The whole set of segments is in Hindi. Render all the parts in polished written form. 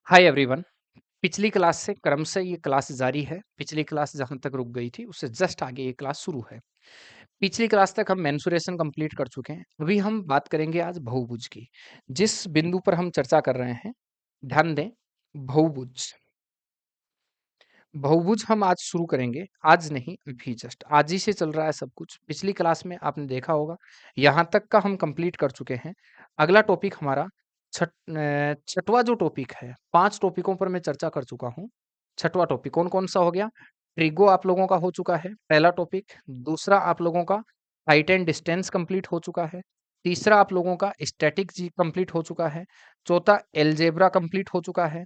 Hi everyone. पिछली क्लास से क्रमशः ये क्लास जारी है। पिछली क्लास जहाँ तक रुक गई थी उससे जस्ट आगे ये क्लास शुरू है। पिछली क्लास तक हम मेंसुरेशन कंप्लीट कर चुके हैं। अभी हम बात करेंगे आज बहुभुज की। जिस बिंदु पर हम चर्चा कर रहे हैं, ध्यान दें। बहुभुज बहुभुज हम आज शुरू करेंगे। आज नहीं, अभी जस्ट आज ही से चल रहा है सब कुछ। पिछली क्लास में आपने देखा होगा, यहाँ तक का हम कंप्लीट कर चुके हैं। अगला टॉपिक हमारा छठवां जो टॉपिक है, 5 टॉपिकों पर मैं चर्चा कर चुका हूँ। छठवां टॉपिक कौन-कौन सा हो गया? ट्रिगो आप लोगों का हो चुका है, पहला टॉपिक। दूसरा आप लोगों का हाइट एंड डिस्टेंस कंप्लीट हो चुका है। तीसरा आप लोगों का स्टैटिक जी कंप्लीट हो चुका है। चौथा अलजेब्रा कंप्लीट हो चुका है।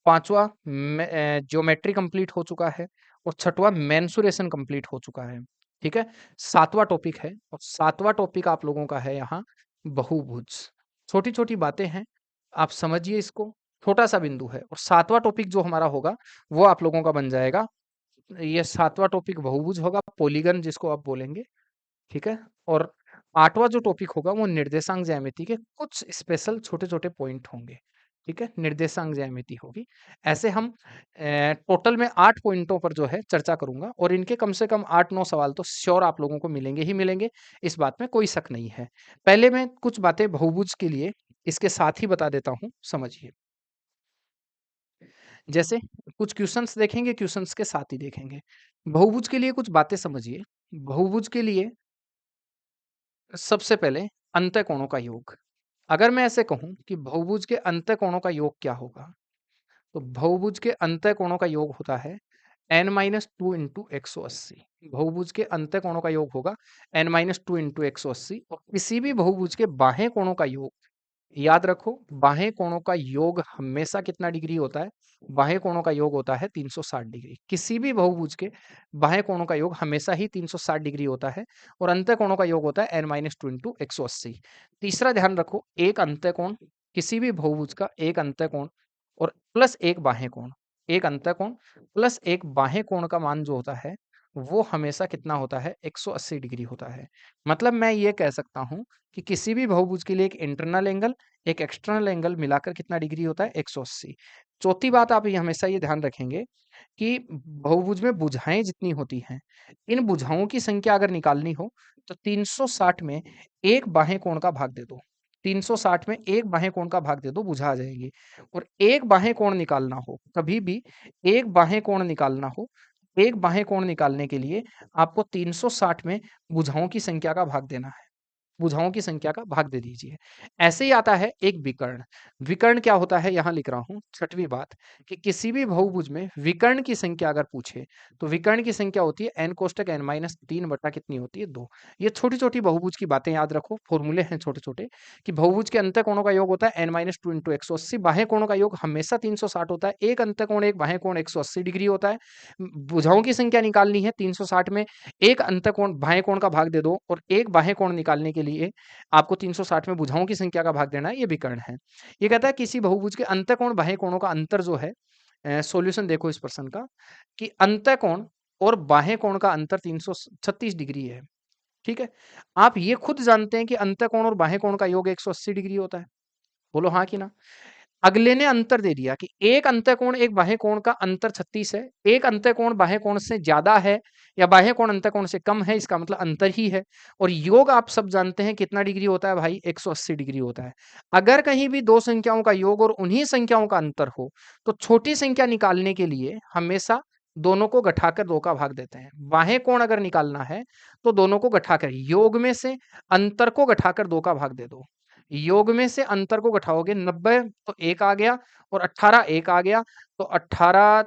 पाँचवाँ ज्योमेट्री कंप्लीट हो चुका है और छठवाँ मेंसुरेशन कंप्लीट हो चुका है। ठीक है? सातवां टॉपिक है और सातवां टॉपिक आप लोगों का है यहाँ बहुभुज। छोटी-छोटी बातें हैं, आप समझिए इसको, छोटा-सा बिंदु है और सातवां टॉपिक जो हमारा होगा, वो आप लोगों का बन जाएगा। ये सातवां टॉपिक बहुभुज होगा, पॉलीगन जिसको आप बोलेंगे। ठीक है? और आठवां जो टॉपिक होगा वो निर्देशांक ज्यामिति के कुछ स्पेशल छोटे-छोटे पॉइंट होंगे। ठीक है? निर्देशांक ज्यामिति होगी। ऐसे हम टोटल में 8 पॉइंटों पर जो है चर्चा करूँगा और इनके कम से कम 8-9 सवाल तो श्योर आप लोगों को मिलेंगे ही मिलेंगे, इस बात में कोई शक नहीं है। पहले मैं कुछ बातें बहुभुज के लिए इसके साथ ही बता देता हूँ, समझिए। जैसे कुछ क्वेश्चंस देखेंगे, क्वेश्चंस के साथ ही देखेंगे। बहुभुज के लिए कुछ बातें समझिए। बहुभुज के लिए सबसे पहले अंतःकोणों का योग। अगर मैं ऐसे कहूं कि बहुभुज के अंतःकोणों का योग क्या होगा, तो बहुभुज के अंतःकोणों का योग होता है n-2 इंटू 180। बहुभुज के अंतःकोणों का योग होगा n-2 इंटू 180 और किसी भी बहुभुज के बाह्य कोणों का योग, याद रखो, बाह्य कोणों का योग हमेशा कितना डिग्री होता है? बाह्य कोणों का योग होता है 360 डिग्री। किसी भी बहुभुज के बाह्य कोणों का योग हमेशा ही 360 डिग्री होता है और अंतः कोणों का योग होता है n-2 इंटू 180। तीसरा ध्यान रखो, एक अंतः कोण, किसी भी बहुभुज का एक अंतः कोण और प्लस एक बाह्य कोण, एक अंतः कोण प्लस एक बाह्य कोण का मान जो होता है वो हमेशा कितना होता है? 180 डिग्री होता है। मतलब मैं ये कह सकता हूं कि किसी भी बहुभुज के लिए एक इंटरनल एंगल, एक एक्सटर्नल एंगल मिलाकर कितना डिग्री होता है? 180। चौथी बात आप ये हमेशा ये ध्यान रखेंगे कि बहुभुज में भुजाएं जितनी होती हैं, इन भुजाओं की संख्या अगर निकालनी हो तो 360 में एक बाह्य कोण का भाग दे दो। 360 में एक बाह्य कोण का भाग दे दो, भुजा आ जाएगी। और एक बाह्य कोण निकालना हो, कभी भी एक बाह्य कोण निकालना हो, एक बाह्य कोण निकालने के लिए आपको 360 में भुजाओं की संख्या का भाग देना है। भुजाओं की संख्या का भाग दे दीजिए। ऐसे ही आता है एक विकर्ण। विकर्ण क्या होता है? यहाँ लिख रहा हूँ छठवीं बात, कि किसी भी बहुभुज में विकर्ण की संख्या अगर पूछे तो विकर्ण की संख्या होती है n कोष्टक n-3 बटा कितनी होती है? 2। ये छोटी-छोटी बहुभुज की बातें याद रखो, फॉर्मूले हैं छोटे-छोटे, कि बहुभुज के अंतः कोणों का योग होता है n-2 इंटू 180, बाह्य कोणों का योग हमेशा 360 होता है। एक अंतः कोण, एक बाह्य कोण 180 डिग्री होता है। भुजाओं की संख्या निकालनी है, 360 में एक अंतःकोण बाह्य कोण का भाग दे दो और एक बाह्य कोण निकालने के लिए आपको 360 में भुजाओं की संख्या का भाग देना है, ये विकर्ण है। ये कहता है किसी बहुभुज के अंतःकोण बाह्य कोणों का अंतर जो है, सॉल्यूशन देखो इस प्रश्न का, कि अंतःकोण और बाह्य कोण का अंतर 336 डिग्री है। ठीक है? आप ये खुद जानते हैं कि अंतःकोण और बाह्य कोण का योग 180 डिग्री होता है। बोलो हाँ कि ना? अगले ने अंतर दे दिया कि एक अंतःकोण एक बाह्य कोण का अंतर 36 है, एक अंतःकोण बाह्य कोण से ज्यादा है या बाह्य कोण अंतःकोण से कम है, इसका मतलब अंतर ही है। और योग आप सब जानते हैं कितना डिग्री होता है भाई? 180 डिग्री होता है। अगर कहीं भी दो संख्याओं का योग और उन्हीं संख्याओं का अंतर हो तो छोटी संख्या निकालने के लिए हमेशा दोनों को घटाकर 2 का भाग देते हैं। बाह्य कोण अगर निकालना है तो दोनों को घटाकर, योग में से अंतर को घटाकर 2 का भाग दे दो। योग में से अंतर को घटाओगे, 90 तो 1 आ गया और 18 1 आ गया, तो 18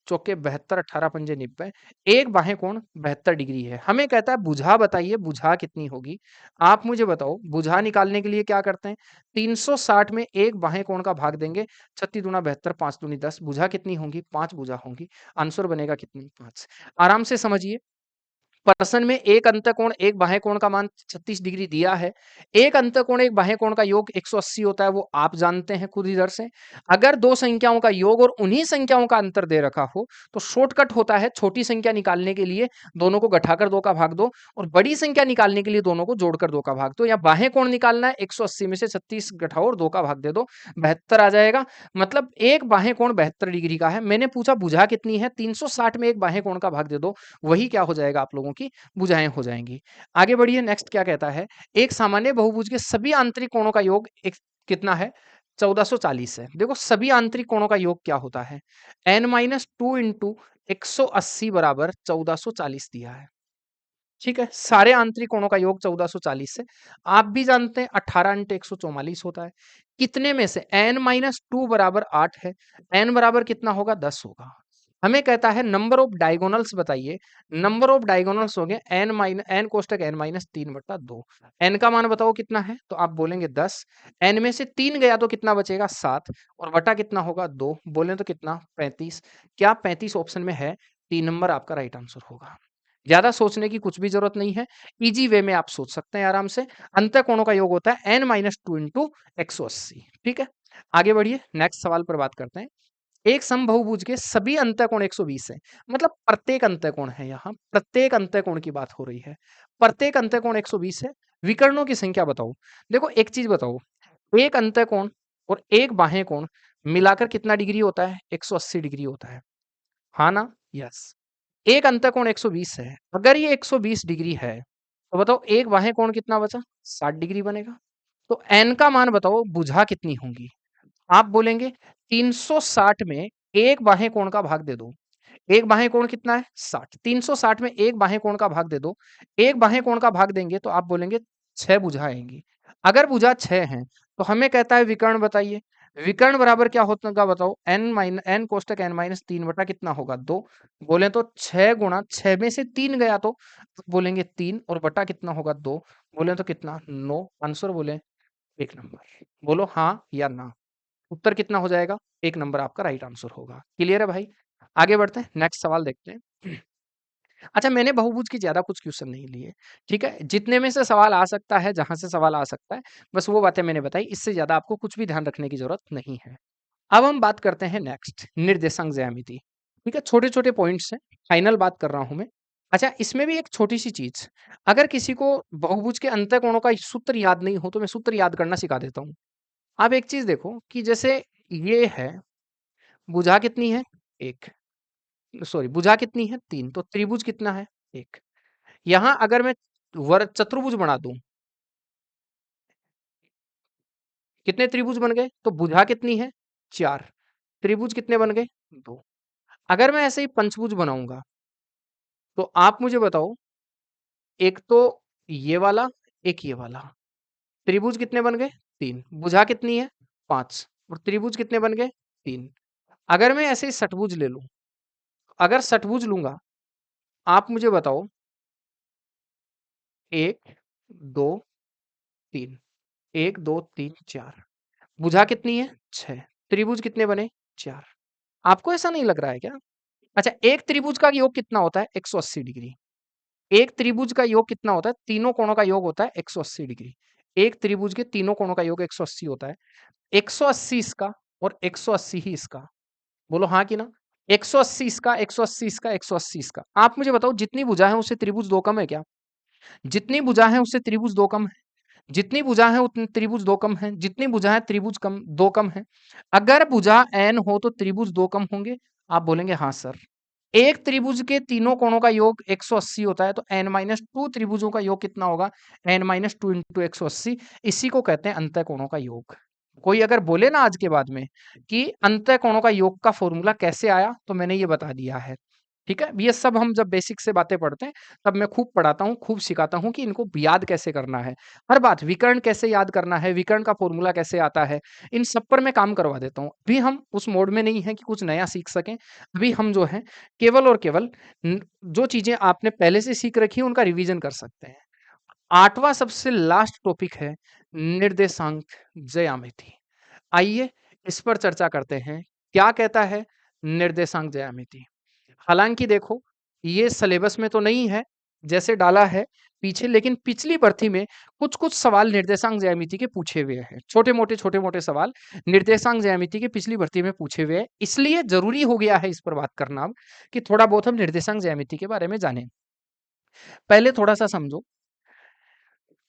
चौके 72, 18 पंजे 90। एक बाह्य कोण 72 डिग्री है। हमें कहता है भुजा बताइए, भुजा कितनी होगी? आप मुझे बताओ, भुजा निकालने के लिए क्या करते हैं? 360 में एक बाह्य कोण का भाग देंगे, 36 दूना 72, 5 दूनी 10, भुजा कितनी होंगी? 5 भुजा होंगी। आंसर बनेगा कितनी? 5। आराम से समझिए, प्रश्न में एक अंतःकोण एक बाह्य कोण का मान 36 डिग्री दिया है। एक अंतःकोण एक बाह्य कोण का योग 180 होता है, वो आप जानते हैं खुद इधर से। अगर दो संख्याओं का योग और उन्हीं संख्याओं का अंतर दे रखा हो तो शॉर्टकट होता है छोटी संख्या निकालने के लिए दोनों को घटाकर 2 का भाग दो और बड़ी संख्या निकालने के लिए दोनों को जोड़कर 2 का भाग दो। या बाह्य कोण निकालना है 180 में से 36 घटाओ और 2 का भाग दे दो, 72 आ जाएगा। मतलब एक बाह्य कोण 72 डिग्री का है। मैंने पूछा भुजा कितनी है, 360 में एक बाह्य कोण का भाग दे दो, वही क्या हो जाएगा आप लोगों की भुजाएं हो जाएंगी। आगे बढ़िए, नेक्स्ट क्या कहता है, एक सामान्य बहुभुज के सभी आंतरिक कोणों का योग कितना है, 1440 है। देखो सभी आंतरिक कोणों का योग क्या होता है, n-2 इंटू 180 बराबर 1440 दिया है। ठीक है, सारे आंतरिक कोणों का योग 1440 है। आप भी जानते हैं 18 इंटू 144 होता है। कितने में से n-2 बराबर 8 है, n बराबर कितना होगा, 10 होगा। हमें कहता है नंबर ऑफ डायगोनल्स बताइए। नंबर ऑफ डायगोनल्स हो गए n कोष्टक n-3/2। n का मान बताओ कितना है, तो आप बोलेंगे 10। n में से 3 गया तो कितना बचेगा, 7, और बटा कितना होगा, 2। बोले तो कितना, 35। क्या 35 ऑप्शन में है, 3 नंबर आपका राइट आंसर होगा। ज्यादा सोचने की कुछ भी जरूरत नहीं है, इजी वे में आप सोच सकते हैं आराम से। अंतःकोणों का योग होता है n-2 इंटू 180। ठीक है, आगे बढ़िए, नेक्स्ट सवाल पर बात करते हैं। एक समबाहुभुज के सभी अंतःकोण 120 है, मतलब प्रत्येक अंतःकोण है, यहाँ प्रत्येक अंतःकोण की बात हो रही है। प्रत्येक अंतःकोण 120 है, विकर्णों की संख्या बताओ। देखो एक चीज बताओ, एक अंतःकोण और एक बाह्य कोण मिलाकर कितना डिग्री होता है, 180 डिग्री होता है, हाँ ना, यस। एक अंतःकोण 120 है, अगर ये 120 डिग्री है तो बताओ एक बाह्य कोण कितना बचा, 60 डिग्री बनेगा। तो n का मान बताओ, भुजा कितनी होंगी। आप बोलेंगे 360 में एक बाह्य कोण का भाग दे दो। एक बाह्य कोण कितना है, 60। 360 में एक बाह्य कोण का भाग दे दो। एक बाह्य कोण का भाग देंगे तो आप बोलेंगे 6 भुजा आएंगी। अगर भुजा 6 है तो हमें कहता है विकर्ण बताइए। विकर्ण बराबर क्या होगा बताओ, n कोष्टक n-3 बटा कितना होगा, 2। बोले तो 6 गुणा 6 में से 3 गया तो बोलेंगे 3, और बटा कितना होगा, 2। बोले तो कितना, 9। आंसर बोले 1 नंबर। बोलो हाँ या ना। उत्तर कितना हो जाएगा, 1 नंबर आपका राइट आंसर होगा। क्लियर है भाई। आगे बढ़ते हैं, नेक्स्ट सवाल देखते हैं। अच्छा, मैंने बहुभुज की ज्यादा कुछ क्वेश्चन नहीं लिए, ठीक है, जितने में से सवाल आ सकता है, जहां से सवाल आ सकता है, बस वो बातें मैंने बताई, इससे ज्यादा आपको कुछ भी ध्यान रखने की जरूरत नहीं है। अब हम बात करते हैं नेक्स्ट, निर्देशांक ज्यामिति। ठीक है, छोटे छोटे पॉइंट्स हैं, फाइनल बात कर रहा हूं मैं। अच्छा, इसमें भी एक छोटी सी चीज, अगर किसी को बहुभुज के अंतःकोणों का सूत्र याद नहीं हो तो मैं सूत्र याद करना सिखा देता हूँ। आप एक चीज देखो कि जैसे ये है, भुजा कितनी है, एक, सॉरी भुजा कितनी है, 3, तो त्रिभुज कितना है, एक। यहां अगर मैं चतुर्भुज बना दूं, कितने त्रिभुज बन गए, तो भुजा कितनी है, 4, त्रिभुज कितने बन गए, 2। अगर मैं ऐसे ही पंचभुज बनाऊंगा तो आप मुझे बताओ, एक तो ये वाला, एक ये वाला, त्रिभुज कितने बन गए, 3। भुजा कितनी है, 5, और त्रिभुज कितने बन गए, 3। अगर मैं ऐसे ही षटभुज ले लूं, अगर षटभुज लूंगा, आप मुझे बताओ, 1 2 3, 1 2 3 4, भुजा कितनी है, 6, त्रिभुज कितने बने, 4। आपको ऐसा नहीं लग रहा है क्या? अच्छा, एक त्रिभुज का योग कितना होता है, 180 डिग्री। एक त्रिभुज का योग कितना होता है, तीनों कोणों का योग होता है 180 डिग्री। एक त्रिभुज के तीनों कोणों का योग 180 होता है। 180 इसका और 180 ही इसका, बोलो हाँ कि ना। 180 इसका, 180 इसका, 180 इसका। आप मुझे बताओ, जितनी भुजा है उससे त्रिभुज 2 कम है क्या? जितनी भुजा है उससे त्रिभुज 2 कम है। जितनी भुजा है उतनी त्रिभुज 2 कम है। जितनी भुजा है त्रिभुज कम 2 कम है। अगर भुजा n हो तो त्रिभुज 2 कम होंगे। आप बोलेंगे हाँ सर। एक त्रिभुज के तीनों कोणों का योग 180 होता है, तो n-2 त्रिभुजों का योग कितना होगा, n-2 इंटू 180। इसी को कहते हैं अंतःकोणों का योग। कोई अगर बोले ना आज के बाद में कि अंतःकोणों का योग का फॉर्मूला कैसे आया, तो मैंने ये बता दिया है। ठीक है, ये सब हम जब बेसिक से बातें पढ़ते हैं तब मैं खूब पढ़ाता हूँ, खूब सिखाता हूँ कि इनको याद कैसे करना है। हर बात, विकर्ण कैसे याद करना है, विकर्ण का फॉर्मूला कैसे आता है, इन सब पर मैं काम करवा देता हूँ। अभी हम उस मोड में नहीं है कि कुछ नया सीख सकें। अभी हम जो है केवल और केवल जो चीजें आपने पहले से सीख रखी है उनका रिवीजन कर सकते हैं। 8वां सबसे लास्ट टॉपिक है निर्देशांक ज्यामिति। आइए इस पर चर्चा करते हैं, क्या कहता है निर्देशांक ज्यामिति। हालांकि देखो, ये सिलेबस में तो नहीं है, जैसे डाला है पीछे, लेकिन पिछली भर्ती में कुछ-कुछ सवाल निर्देशांक ज्यामिति के पूछे हुए हैं। छोटे-मोटे सवाल निर्देशांक ज्यामिति के पिछली भर्ती में पूछे हुए हैं। इसलिए ज़रूरी हो गया है इस पर बात करना अब कि थोड़ा बहुत हम निर्देशांक ज्यामिति के बारे में जानें। पहले थोड़ा-सा समझो।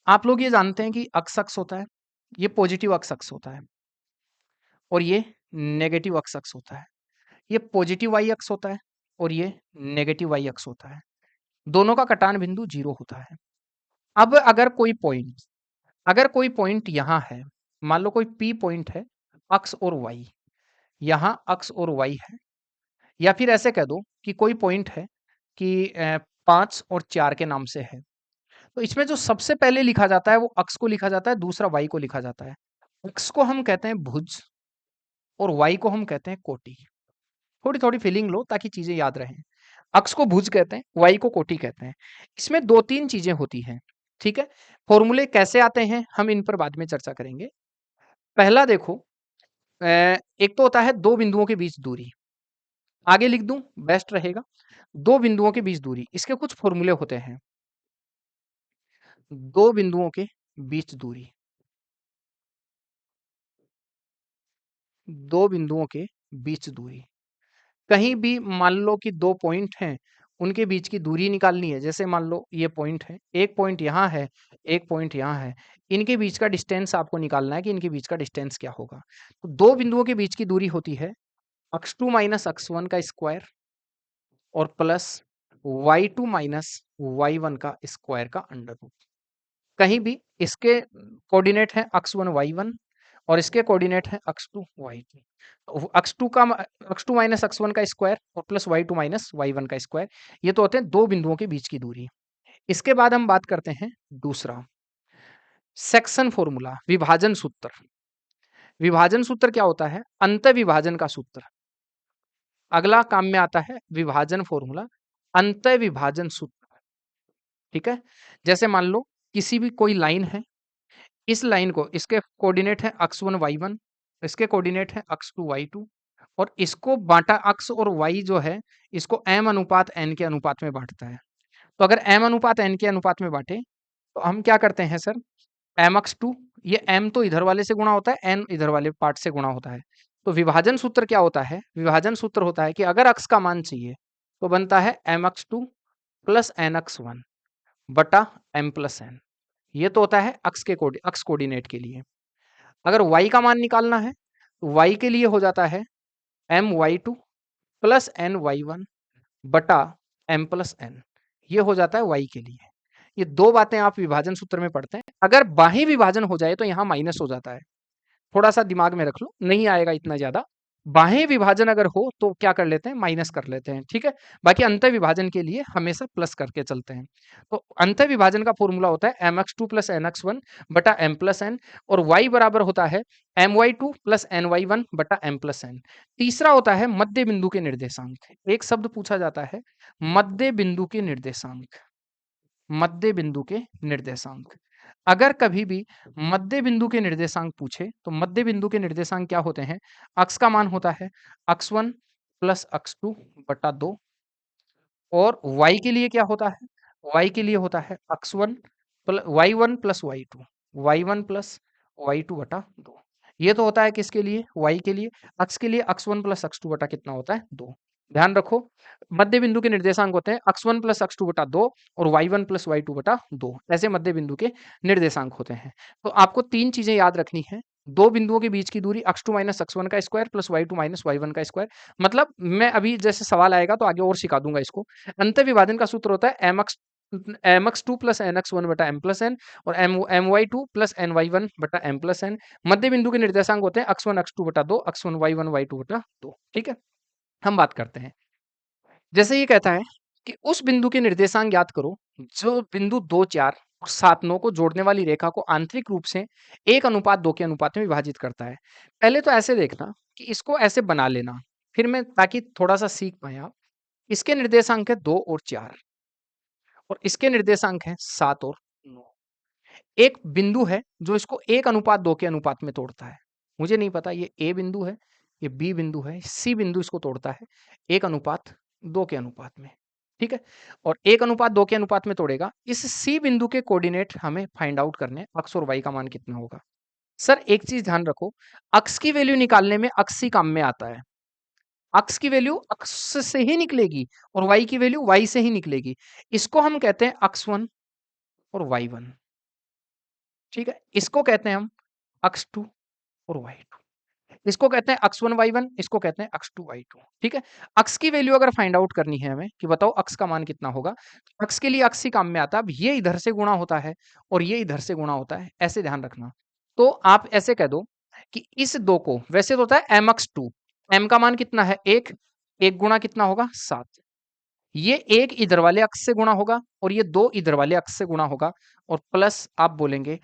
आप लोग ये जानते हैं कि अक्ष-अक्ष होता है, ये पॉजिटिव अक्ष-अक्ष होता है और ये नेगेटिव अक्ष-अक्ष होता है। ये पॉजिटिव वाई अक्ष होता है और ये नेगेटिव वाई अक्ष होता है। दोनों का कटान बिंदु 0 होता है। अब अगर कोई पॉइंट यहाँ है, मान लो कोई P पॉइंट है, एक्स और वाई, यहाँ एक्स और वाई है, या फिर ऐसे कह दो कि कोई पॉइंट है कि 5 और 4 के नाम से है। तो इसमें जो सबसे पहले लिखा जाता है वो अक्ष को लिखा जाता है, दूसरा वाई को लिखा जाता है। अक्ष को हम कहते हैं भुज और वाई को हम कहते हैं कोटि। थोड़ी-थोड़ी फीलिंग लो ताकि चीज़ें याद रहें। अक्ष को भुज कहते हैं, वाई को कोटि कहते हैं। इसमें 2-3 चीज़ें होती हैं, ठीक है? फ़ॉर्मूले कैसे आते हैं, हम इन पर बाद में चर्चा करेंगे। पहला देखो, एक तो होता है 2 बिंदुओं के बीच दूरी। आगे लिख दूँ, बेस्ट रहेगा। 2 बिंदुओं के बीच दूरी, इसके कुछ फ़ॉर्मूले होते हैं। 2 बिंदुओं के बीच दूरी। 2 बिंदुओं के बीच दूरी। कहीं भी मान लो कि 2 पॉइंट हैं, उनके बीच की दूरी निकालनी है। जैसे मान लो ये पॉइंट है, एक पॉइंट यहाँ है, एक पॉइंट यहाँ है। इनके बीच का डिस्टेंस आपको निकालना है कि इनके बीच का डिस्टेंस क्या होगा। तो 2 बिंदुओं के बीच की दूरी होती है x2 माइनस x1 का स्क्वायर और प्लस y2 माइनस y1 का स्क्वायर का अंडर रूट। कहीं भी इसके कोऑर्डिनेट है x1 y1 और इसके कोऑर्डिनेट है x2 y2। तो x2 माइनस x1 का स्क्वायर और प्लस y2 माइनस y1 का स्क्वायर, ये तो होते हैं 2 बिंदुओं के बीच की दूरी। इसके बाद हम बात करते हैं दूसरा, सेक्शन फॉर्मूला, विभाजन सूत्र। विभाजन सूत्र क्या होता है? अंतः विभाजन का सूत्र। अगला काम में आता है विभाजन फॉर्मूला, अंतः विभाजन सूत्र, ठीक है? जैसे मान लो किसी भी कोई लाइन है, इस लाइन को, इसके कोऑर्डिनेट है x1 y1, इसके कोऑर्डिनेट है x2 y2 और इसको बांटा, x और y जो है इसको m अनुपात n के अनुपात में बांटता है। तो अगर m अनुपात n के अनुपात में बांटे तो हम क्या करते हैं सर, mx2, ये m तो इधर वाले से गुणा होता है, n इधर वाले पार्ट से गुणा होता है। तो विभाजन सूत्र क्या होता है? विभाजन सूत्र होता है कि अगर x का मान चाहिए तो बनता है mx2 प्लस nx1 बटा m प्लस n। ये तो होता है अक्ष कोऑर्डिनेट के लिए। अगर y का मान निकालना है तो y के लिए हो जाता है my2 प्लस ny1 बटा m प्लस n। ये हो जाता है y के लिए। ये 2 बातें आप विभाजन सूत्र में पढ़ते हैं। अगर बाह्य विभाजन हो जाए तो यहाँ माइनस हो जाता है। थोड़ा-सा दिमाग में रख लो, नहीं आएगा इतना ज़्यादा। बाह्य विभाजन अगर हो तो क्या कर लेते हैं, माइनस कर लेते हैं, ठीक है? बाकी अंतः विभाजन के लिए हमेशा प्लस करके चलते हैं। तो अंतः विभाजन का फ़ॉर्मूला होता है mx2 प्लस nx1 बटा m प्लस n और y बराबर होता है my2 प्लस ny1 बटा m प्लस n। तीसरा होता है मध्य बिंदु के निर्देशांक। एक शब्द पूछा जाता है, मध्य बिंदु के निर्देशांक। मध्य बिंदु के निर्देशांक। अगर कभी भी मध्य बिंदु के निर्देशांक पूछे तो मध्य बिंदु के निर्देशांक क्या होते हैं? अक्ष का मान होता है x1 प्लस x2 बटा 2 और y के लिए क्या होता है? y के लिए होता है y1 plus y1 plus y2 बटा 2। ये तो होता है किसके लिए? y के लिए। अक्ष के लिए x1 प्लस x2 बटा कितना होता है? 2। ध्यान रखो, मध्य बिंदु के निर्देशांक होते हैं x1 प्लस x2 बटा 2 और y1 प्लस y2 बटा 2। ऐसे मध्य बिंदु के निर्देशांक होते हैं। तो आपको 3 चीजें याद रखनी है। 2 बिंदुओं के बीच की दूरी x2 माइनस x1 का square plus y2 minus y1 का स्क्वायर। मतलब मैं अभी जैसे सवाल आएगा तो आगे और सिखा दूंगा इसको। अंतः विभाजन का सूत्र होता है mx2 प्लस nx1 बटा m प्लस n और my2 प्लस ny1 बटा m प्लस n। मध्य बिंदु के निर्देशांक होते हैं x1 x2 बटा 2, x1 y1 y2 बटा 2। ठीक है, हम बात करते हैं। जैसे ये कहता है कि उस बिंदु के निर्देशांक ज्ञात करो जो बिंदु 2 4 और 7 9 को जोड़ने वाली रेखा को आंतरिक रूप से 1:2 के अनुपात में विभाजित करता है। पहले तो ऐसे देखना कि इसको ऐसे बना लेना, फिर मैं ताकि थोड़ा सा सीख पाए आप। इसके निर्देशांक है 2 और 4 और इसके निर्देशांक है 7 और 9। एक बिंदु है जो इसको 1:2 के अनुपात में तोड़ता है। मुझे नहीं पता ये ए बिंदु है, ये बी बिंदु है, सी बिंदु इसको तोड़ता है 1:2 के अनुपात में। ठीक है? और 1:2 के अनुपात में तोड़ेगा। इस सी बिंदु के कोऑर्डिनेट हमें फाइंड आउट करने हैं, एक्स और वाई का मान कितना होगा। सर एक चीज़ ध्यान रखो, अक्स की वैल्यू निकालने में अक्स ही काम में आता है। अक्स की वैल्यू अक्स से ही निकलेगी और वाई की वैल्यू वाई से ही निकलेगी। इसको हम कहते हैं x1 और y1, ठीक है? इसको कहते हैं हम x2 और y2। इसको कहते हैं x1 y1, इसको कहते हैं x2 y2, ठीक है? अक्स की वैल्यू अगर फाइंड आउट करनी है हमें कि बताओ अक्स का मान कितना होगा, तो अक्स के लिए अक्स ही काम में आता है। अब ये इधर से गुणा होता है और ये इधर से गुणा होता है, ऐसे ध्यान रखना। तो आप ऐसे कह दो कि इस 2 को वैसे तो होता है mx2, m का मान कितना है 1, 1 गुणा कितना होगा 7। ये 1 इधर वाले अक्स से गुणा होगा और ये 2 इधर वाले अक्स से गुणा होगा और प्लस आप बोलेंगे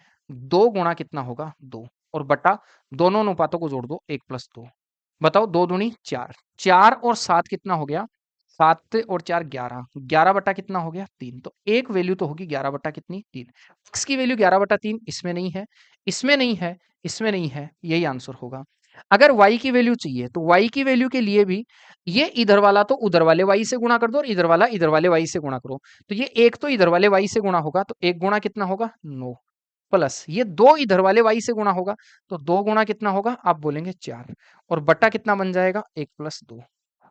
2 गुणा कितना होगा 2 और बटा दोनों अनुपातों को जोड़ दो 1 + 2। बताओ 2 दूनी 4, 4 और 7 कितना हो गया 7 और 4 11, 11 बटा कितना हो गया 3। तो एक वैल्यू तो होगी 11 बटा कितनी 3। एक्स की वैल्यू 11 बटा 3 इसमें नहीं है, इसमें नहीं है, इसमें नहीं है, यही आंसर होगा। अगर y की वैल्यू चाहिए तो y की वैल्यू के लिए भी ये इधर वाला तो उधर वाले y से गुणा कर दो और इधर वाला इधर वाले y से गुणा करो। तो ये एक तो इधर वाले y से गुणा होगा तो 1 गुणा कितना होगा 9 प्लस ये 2 इधर वाले y से गुणा होगा तो 2 गुणा कितना होगा आप बोलेंगे 4 और बटा कितना बन जाएगा 1 + 2।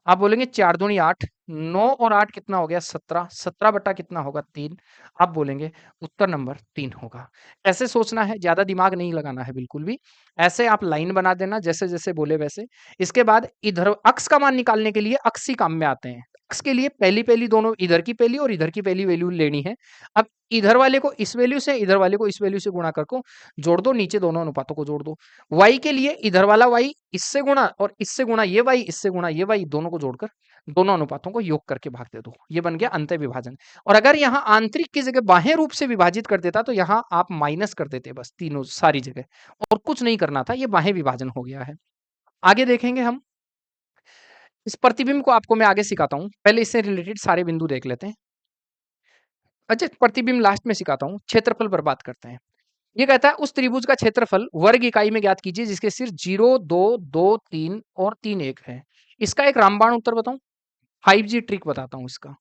आप बोलेंगे 4 दूनी 8, 9 और 8 कितना हो गया 17, 17 बटा कितना होगा 3। आप बोलेंगे उत्तर नंबर 3 होगा। ऐसे सोचना है, ज़्यादा दिमाग नहीं लगाना है बिल्कुल भी। ऐसे आप लाइन बना देना जैसे-जैसे बोले वैसे। इसके बाद इधर अक्स का मान निकालने के लिए अक्स ही काम में आते हैं। अक्स के लिए पहली-पहली दोनों इधर की पहली और इधर की पहली वैल्यू लेनी है। अब इधर वाले को इस वैल्यू से, इधर वाले को इस वैल्यू से गुणा कर को जोड़ दो, नीचे दोनों अनुपातों को जोड़ दो। y के लिए इधर वाला y इससे गुणा और इससे गुणा ये y, इससे गुणा ये y, दोनों को जोड़कर दोनों अनुपातों को योग करके भाग दे दो। ये बन गया अंतः विभाजन। और अगर यहाँ आंतरिक की जगह बाह्य रूप से विभाजित कर देता तो यहाँ आप माइनस कर देते बस तीनों सारी जगह और कुछ नहीं करना था। ये बाह्य विभाजन हो गया है। आगे देखेंगे हम। इस प्रतिबिंब को आपको मैं आगे सिखाता हूँ। पहले इससे रिलेटेड सारे बिंदु देख लेते हैं। अच्छा, प्रतिबिंब लास्ट में सिखाता हूँ। क्षेत्रफल पर बात करते हैं। ये कहता है उस त्रिभुज का क्षेत्रफल वर्ग इकाई में ज्ञात कीजिए जिसके सिर 0, 2, 2, 3 और 3, 1 है। इसका एक रामबाण उत्तर बताऊं, 5G ट्रिक बताता हूं इसका।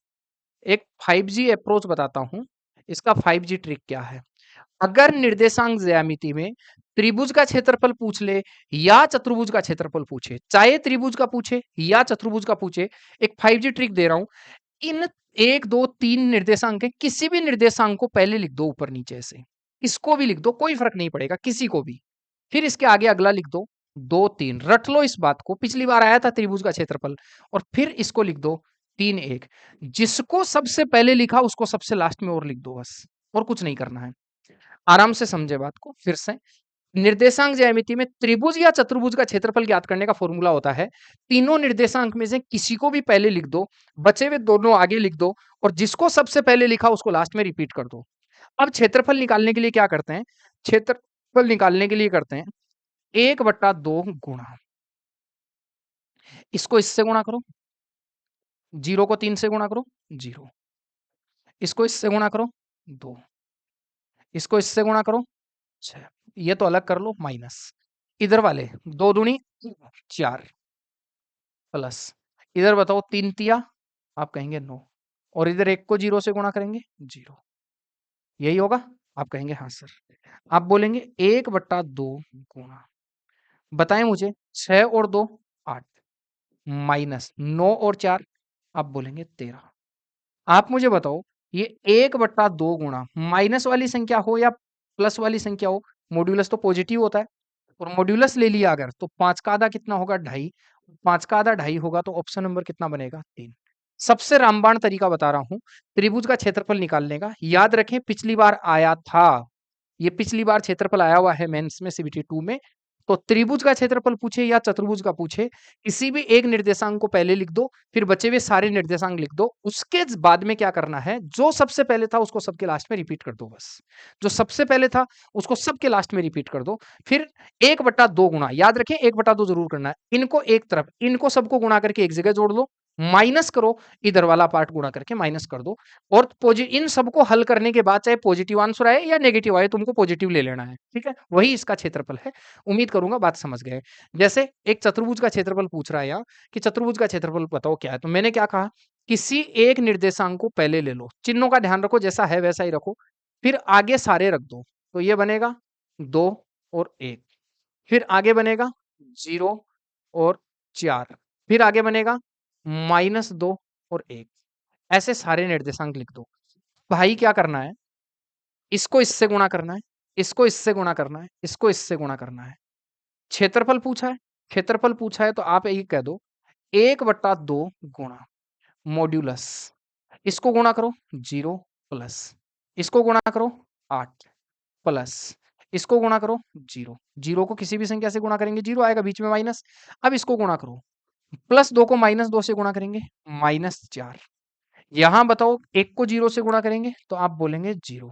एक 5G अप्रोच बताता हूं। इसका 5G ट्रिक क्या है। अगर निर्देशांक ज्यामिति में त्रिभुज का क्षेत्रफल पूछ ले या चतुर्भुज का क्षेत्रफल पूछे, चाहे त्रिभुज का पूछे या चतुर्भुज का पूछे, एक 5G ट्रिक दे रहा हूं। इन 1, 2, 3 निर्देशांक है, किसी भी निर्देशांक को पहले लिख दो ऊपर नीचे ऐसे। इसको भी लिख दो, कोई फर्क नहीं पड़ेगा, किसी को भी। फिर इसके आगे अगला लिख दो 2, 3, रट लो इस बात को। पिछली बार आया था त्रिभुज का क्षेत्रफल। और फिर इसको लिख दो 3, 1। जिसको सबसे पहले लिखा उसको सबसे लास्ट में और लिख दो बस, और कुछ नहीं करना है। आराम से समझे बात को। फिर से निर्देशांक ज्यामिति में त्रिभुज या चतुर्भुज का क्षेत्रफल ज्ञात करने का फॉर्मूला होता है, तीनों निर्देशांक में से किसी को भी पहले लिख दो, बचे हुए दोनों आगे लिख दो और जिसको सबसे पहले लिखा उसको लास्ट में रिपीट कर दो। अब क्षेत्रफल निकालने के लिए क्या करते हैं, क्षेत्रफल निकालने के लिए करते हैं 1/2 गुणा, इसको इससे गुणा करो, 0 को 3 से गुणा करो 0, इसको इससे गुणा करो 2, इसको इससे गुणा करो 6, ये तो अलग कर लो माइनस, इधर वाले 2 दूनी 4 प्लस, इधर बताओ 3 तिया, आप कहेंगे 9 और इधर 1 को 0 से गुणा करेंगे 0, यही होगा, आप कहेंगे हाँ सर। आप बोलेंगे 1/2 गुणा, बताएं मुझे 6 और 2 8 माइनस 9 और 4, आप बोलेंगे 13। आप मुझे बताओ ये 1/2 गुणा माइनस वाली संख्या हो या प्लस वाली संख्या हो, मॉड्यूलस तो पॉजिटिव होता है और मॉड्यूलस ले लिया अगर तो 5 का आधा कितना होगा 2.5, 5 का आधा 2.5 होगा तो ऑप्शन नंबर कितना बनेगा 3। सबसे रामबाण तरीका बता रहा हूं त्रिभुज का क्षेत्रफल निकालने का। याद रखें पिछली बार आया था, ये पिछली बार क्षेत्रफल आया हुआ है मेंस में सीबीटी 2 में। तो त्रिभुज का क्षेत्रफल पूछे या चतुर्भुज का पूछे, किसी भी एक निर्देशांक को पहले लिख दो, फिर बचे हुए सारे निर्देशांक लिख दो। उसके बाद में क्या करना है, जो सबसे पहले था उसको सबके लास्ट में रिपीट कर दो बस। जो सबसे पहले था उसको सबके लास्ट में रिपीट कर दो। फिर 1/2 गुणा, याद रखें 1/2 जरूर करना है। इनको एक तरफ, इनको सबको गुणा करके एक जगह जोड़ लो, माइनस करो, इधर वाला पार्ट गुणा करके माइनस कर दो और इन सबको हल करने के बाद चाहे पॉजिटिव आंसर आए या नेगेटिव आए, तुमको पॉजिटिव ले लेना है, ठीक है। वही इसका क्षेत्रफल है। उम्मीद करूंगा बात समझ गए। जैसे एक चतुर्भुज का क्षेत्रफल पूछ रहा है यहाँ कि चतुर्भुज का क्षेत्रफल बताओ क्या है, तो मैंने क्या कहा किसी एक निर्देशांक को पहले ले लो, चिन्हों का ध्यान रखो, जैसा है वैसा ही रखो, फिर आगे सारे रख दो, तो ये बनेगा 2 और 1, फिर आगे बनेगा 0 और 4, फिर आगे बनेगा -2 और 1, ऐसे सारे निर्देशांक लिख दो। भाई क्या करना है, इसको इससे गुणा करना है, इसको इससे गुणा करना है, इसको इससे गुणा करना है। क्षेत्रफल पूछा है, क्षेत्रफल पूछा है तो आप ये कह दो 1/2 गुणा मॉड्यूलस, इसको गुणा करो 0 प्लस, इसको गुणा करो 8 प्लस, इसको गुणा करो 0, 0 को किसी भी संख्या से गुणा करेंगे 0 आएगा, बीच में माइनस। अब इसको गुणा करो, +2 को -2 से गुणा करेंगे -4, यहाँ बताओ 1 को 0 से गुणा करेंगे तो आप बोलेंगे 0,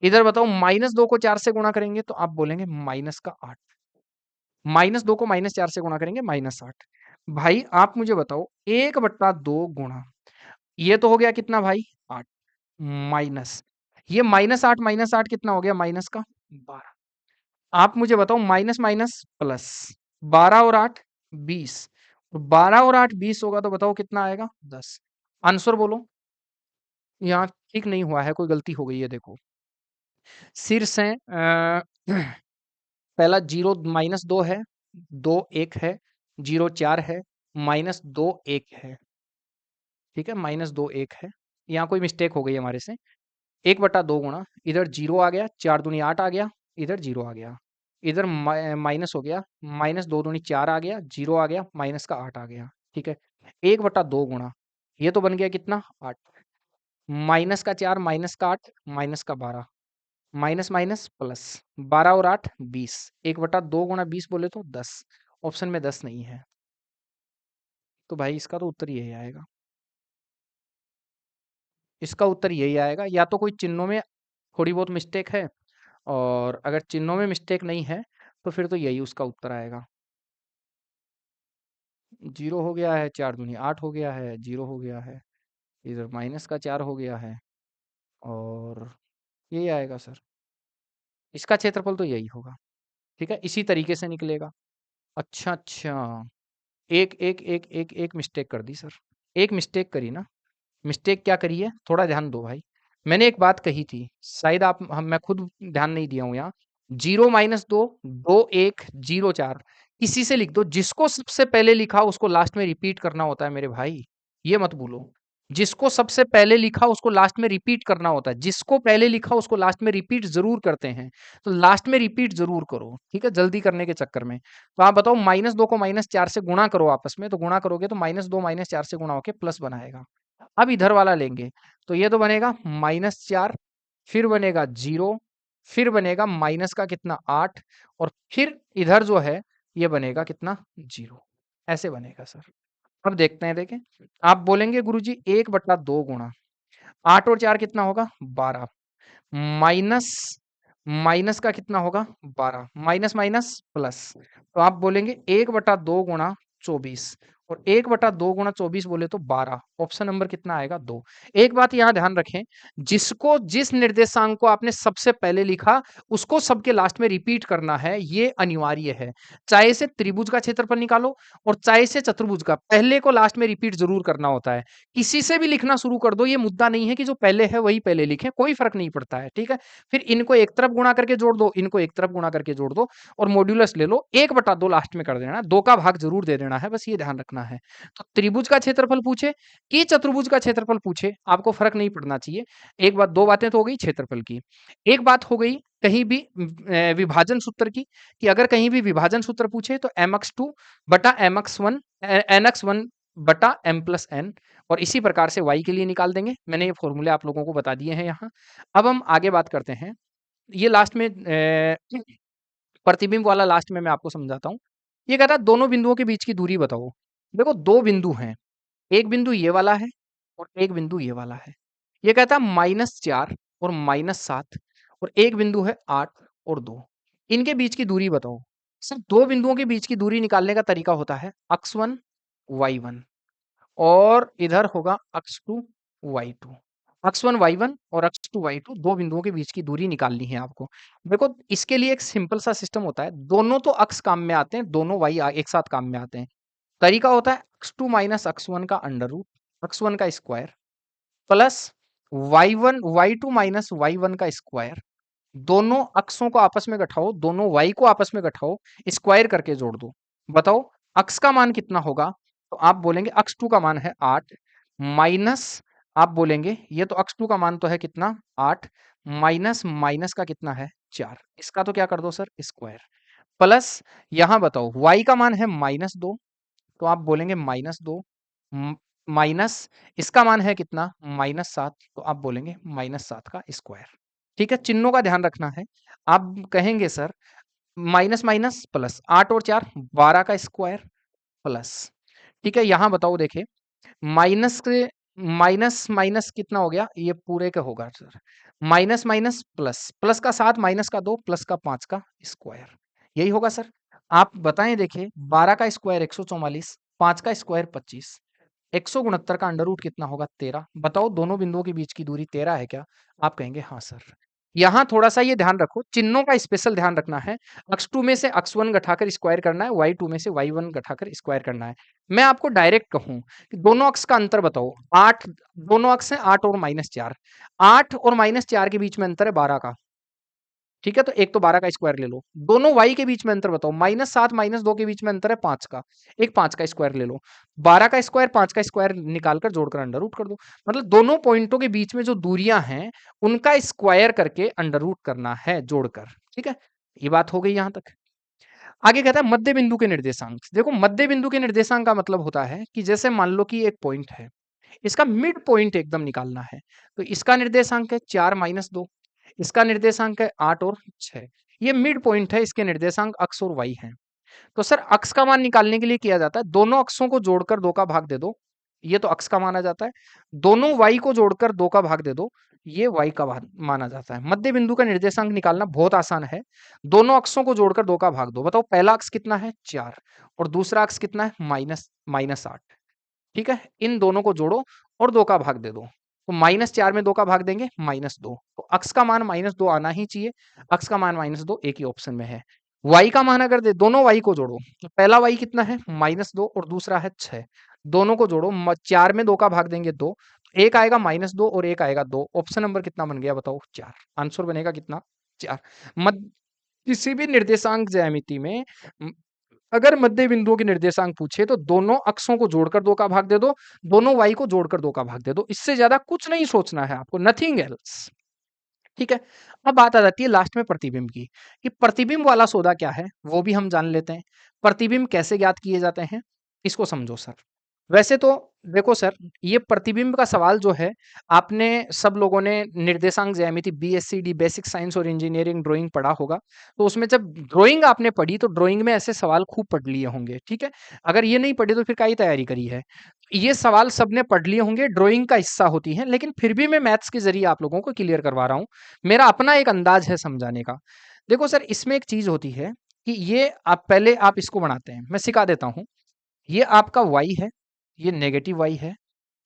इधर बताओ -2 को 4 से गुणा करेंगे तो आप बोलेंगे -8, -2 को -4 से गुणा करेंगे -8। भाई आप मुझे बताओ 1/2 गुणा, ये तो हो गया कितना भाई 8, माइनस ये -8 कितना हो गया, माइनस का 12। आप मुझे बताओ माइनस माइनस प्लस, 12 और 8 20, 12 और 8 20 होगा तो बताओ कितना आएगा 10। आंसर बोलो, यहाँ ठीक नहीं हुआ है, कोई गलती हो गई है, देखो शीर्ष है पहला 0 -2 है, 2 1 है, 0 4 है, -2 1 है, ठीक है, -2 1 है, यहाँ कोई मिस्टेक हो गई है हमारे से। 1/2 गुणा, इधर 0 आ गया, 4 दूनी 8 आ गया, इधर 0 आ गया, इधर माइनस हो गया, -2 दूनी 4 आ गया, 0 आ गया, माइनस का 8 आ गया, ठीक है। 1/2 गुणा, ये तो बन गया कितना 8, माइनस का 4, माइनस का 8, माइनस का 12, माइनस माइनस प्लस, 12 और 8 20, 1/2 गुणा 20 बोले तो 10, ऑप्शन में 10 नहीं है, तो भाई इसका तो उत्तर यही आएगा, इसका उत्तर यही आएगा। या तो कोई चिन्हों में थोड़ी बहुत मिस्टेक है, और अगर चिन्हों में मिस्टेक नहीं है तो फिर तो यही उसका उत्तर आएगा। 0 हो गया है, 4 दूनी 8 हो गया है, 0 हो गया है, इधर माइनस का 4 हो गया है, और यही आएगा सर, इसका क्षेत्रफल तो यही होगा, ठीक है, इसी तरीके से निकलेगा। अच्छा अच्छा, एक मिस्टेक कर दी सर, एक मिस्टेक करी ना, मिस्टेक क्या करी है, थोड़ा ध्यान दो भाई। मैंने एक बात कही थी, शायद आप हम मैं खुद ध्यान नहीं दिया हूँ यहाँ, 0 -2 2 1 0 4 किसी से लिख दो, जिसको सबसे पहले लिखा उसको लास्ट में रिपीट करना होता है मेरे भाई, ये मत भूलो। जिसको सबसे पहले लिखा उसको लास्ट में रिपीट करना होता है, जिसको पहले लिखा उसको लास्ट में रिपीट जरूर करते हैं, तो लास्ट में रिपीट जरूर करो, ठीक है, जल्दी करने के चक्कर में। तो आप बताओ -2 को -4 से गुणा करो आपस में, तो गुणा करोगे तो -2 -4 से गुणा होके प्लस बनाएगा। अब इधर वाला लेंगे तो ये तो बनेगा -4, फिर बनेगा 0, फिर बनेगा माइनस का कितना 8, और फिर इधर जो है ये बनेगा कितना 0, ऐसे बनेगा सर। अब देखते हैं, देखें, आप बोलेंगे गुरुजी 1/2 गुणा 8 और 4 कितना होगा 12, माइनस माइनस का कितना होगा 12, माइनस माइनस प्लस, तो आप बोलेंगे 1/2 गुणा 24, और 1/2 गुणा 24 बोले तो 12, ऑप्शन नंबर कितना आएगा 2। एक बात यहाँ ध्यान रखें, जिसको जिस निर्देशांक को आपने सबसे पहले लिखा उसको सबके लास्ट में रिपीट करना है, ये अनिवार्य है, चाहे से त्रिभुज का क्षेत्रफल निकालो और चाहे से चतुर्भुज का, पहले को लास्ट में रिपीट जरूर करना होता है। किसी से भी लिखना शुरू कर दो, ये मुद्दा नहीं है कि जो पहले है वही पहले लिखें, कोई फर्क नहीं पड़ता है, ठीक है। फिर इनको एक तरफ गुणा करके जोड़ दो, इनको एक तरफ गुणा करके जोड़ दो, और मॉड्यूलस ले लो, 1/2 लास्ट में कर देना, 2 का भाग जरूर दे देना है, बस ये ध्यान रखना है। तो त्रिभुज का क्षेत्रफल पूछे कि चतुर्भुज का क्षेत्रफल पूछे, आपको फर्क नहीं पड़ना चाहिए। एक बात, दो बातें तो हो गई क्षेत्रफल की, एक बात हो गई कहीं भी विभाजन सूत्र की, कि अगर कहीं भी विभाजन सूत्र पूछे तो mx2 बटा mx1 nx1 बटा m प्लस n, और इसी प्रकार से y के लिए निकाल देंगे। मैंने ये फॉर्मूले आप लोगों को बता दिए हैं यहाँ। अब हम आगे बात करते हैं, ये लास्ट में प्रतिबिंब वाला लास्ट में मैं आपको समझाता हूँ। ये कहता है दोनों बिंदुओं के बीच की दूरी बताओ। देखो दो बिंदु हैं, एक बिंदु ये वाला है और एक बिंदु ये वाला है। ये कहता है -4 और -7, और एक बिंदु है 8 और 2, इनके बीच की दूरी बताओ। सिर्फ दो बिंदुओं के बीच की दूरी निकालने का तरीका होता है x1 y1, और इधर होगा x2 y2। x1 y1 और x2 y2 दो बिंदुओं के बीच की दूरी निकालनी है आपको। देखो इसके लिए एक सिंपल सा सिस्टम होता है, दोनों तो x काम में आते हैं, दोनों y एक साथ काम में आते हैं। तरीका होता है x2 - x1 का अंडर रूट, x1 का square plus y1 y2 minus y1 का स्क्वायर, दोनों अक्षों को आपस में घटाओ, दोनों y को आपस में घटाओ, स्क्वायर करके जोड़ दो। बताओ अक्स का मान कितना होगा? तो आप बोलेंगे अक्स 2 का मान है 8 माइनस, आप बोलेंगे ये तो अक्स 2 का मान तो है कितना 8 माइनस माइनस का कितना है 4, इसका तो क्या कर दो सर स्क्वायर, प्लस यहाँ बताओ y का मान है -2, तो आप बोलेंगे -2 माइनस इसका मान है कितना -7, तो आप बोलेंगे -7 का स्क्वायर। ठीक है, चिन्हों का ध्यान रखना है। आप कहेंगे सर माइनस माइनस प्लस 8 और 4 12 का स्क्वायर प्लस, ठीक है यहाँ बताओ देखिए माइनस के माइनस माइनस कितना हो गया, ये पूरे का होगा sir, minus minus plus, plus का 7 माइनस का 2 प्लस का 5 का स्क्वायर, यही होगा सर। आप बताएं देखिए 12 का स्क्वायर 144, 5 का स्क्वायर 25, 169 का अंडर रूट कितना होगा 13। बताओ दोनों बिंदुओं के बीच की दूरी 13 है क्या? आप कहेंगे हाँ सर। यहाँ थोड़ा सा ये ध्यान रखो, चिन्हों का स्पेशल ध्यान रखना है। x2 में से x1 घटाकर स्क्वायर करना है, y2 में से y1 घटाकर स्क्वायर करना है। मैं आपको डायरेक्ट कहूं कि दोनों अक्स का अंतर बताओ, 8 दोनों अक्स हैं 8 और -4, 8 और -4 के बीच में अंतर है 12 का। ठीक है, तो एक तो 12 का स्क्वायर ले लो, दोनों y के बीच में अंतर बताओ, -7 -2 के बीच में अंतर है 5 का, एक 5 का स्क्वायर ले लो, 12 का स्क्वायर 5 का स्क्वायर निकालकर जोड़कर अंडर रूट कर दो। मतलब दोनों पॉइंटों के बीच में जो दूरियां हैं उनका स्क्वायर करके अंडर रूट करना है जोड़कर। ठीक है, ये बात हो गई यहां तक। आगे कहता है मध्य बिंदु के निर्देशांक। देखो मध्य बिंदु के निर्देशांक का मतलब होता है कि जैसे मान लो कि एक पॉइंट है, इसका मिड पॉइंट एकदम निकालना है, तो इसका निर्देशांक है 4 -2, इसका निर्देशांक है 8 और 6, ये मिड पॉइंट है, इसके निर्देशांक अक्स और वाई हैं। तो सर अक्स का मान निकालने के लिए किया जाता है दोनों अक्षों को जोड़कर 2 का भाग दे दो, ये तो अक्स का माना जाता है, दोनों वाई को जोड़कर 2 का भाग दे दो, ये वाई का माना जाता है। मध्य बिंदु का निर्देशांक निकालना बहुत आसान है, दोनों अक्षों को जोड़कर 2 का भाग दो। बताओ पहला अक्स कितना है 4 और दूसरा अक्स कितना है -8। ठीक है, इन दोनों को जोड़ो और 2 का भाग दे दो, तो -4 में 2 का भाग देंगे -2, तो अक्स का मान -2 आना ही चाहिए, अक्स का मान -2 एक ही ऑप्शन में है। y का मान अगर दे दोनों y को जोड़ो, तो पहला y कितना है -2 और दूसरा है 6, दोनों को जोड़ो 4 में 2 का भाग देंगे 2, एक आएगा -2 और एक आएगा 2, ऑप्शन नंबर कितना बन गया बताओ 4, आंसर बनेगा कितना 4। मत किसी भी निर्देशांक ज्यामिति में अगर मध्य बिंदुओं के निर्देशांक पूछे तो दोनों अक्षों को जोड़कर 2 का भाग दे दो, दोनों y को जोड़कर 2 का भाग दे दो, इससे ज्यादा कुछ नहीं सोचना है आपको, नथिंग एल्स। ठीक है, अब बात आ जाती है लास्ट में प्रतिबिंब की, कि प्रतिबिंब वाला सौदा क्या है वो भी हम जान लेते हैं। प्रतिबिंब कैसे ज्ञात किए जाते हैं इसको समझो सर। वैसे तो देखो सर, ये प्रतिबिंब का सवाल जो है, आपने सब लोगों ने निर्देशांक ज्यामिति बीएससीडी बेसिक साइंस और इंजीनियरिंग ड्राइंग पढ़ा होगा, तो उसमें जब ड्राइंग आपने पढ़ी तो ड्राइंग में ऐसे सवाल खूब पढ़ लिए होंगे। ठीक है, अगर ये नहीं पढ़े तो फिर काई तैयारी करी है? ये सवाल सबने पढ़ लिए होंगे, ड्राइंग का हिस्सा होती है, लेकिन फिर भी मैं मैथ्स के जरिए आप लोगों को क्लियर करवा रहा हूँ, मेरा अपना एक अंदाज है समझाने का। देखो सर, इसमें एक चीज होती है कि ये आप पहले आप इसको बनाते हैं, मैं सिखा देता हूँ। ये आपका y है, ये नेगेटिव y है,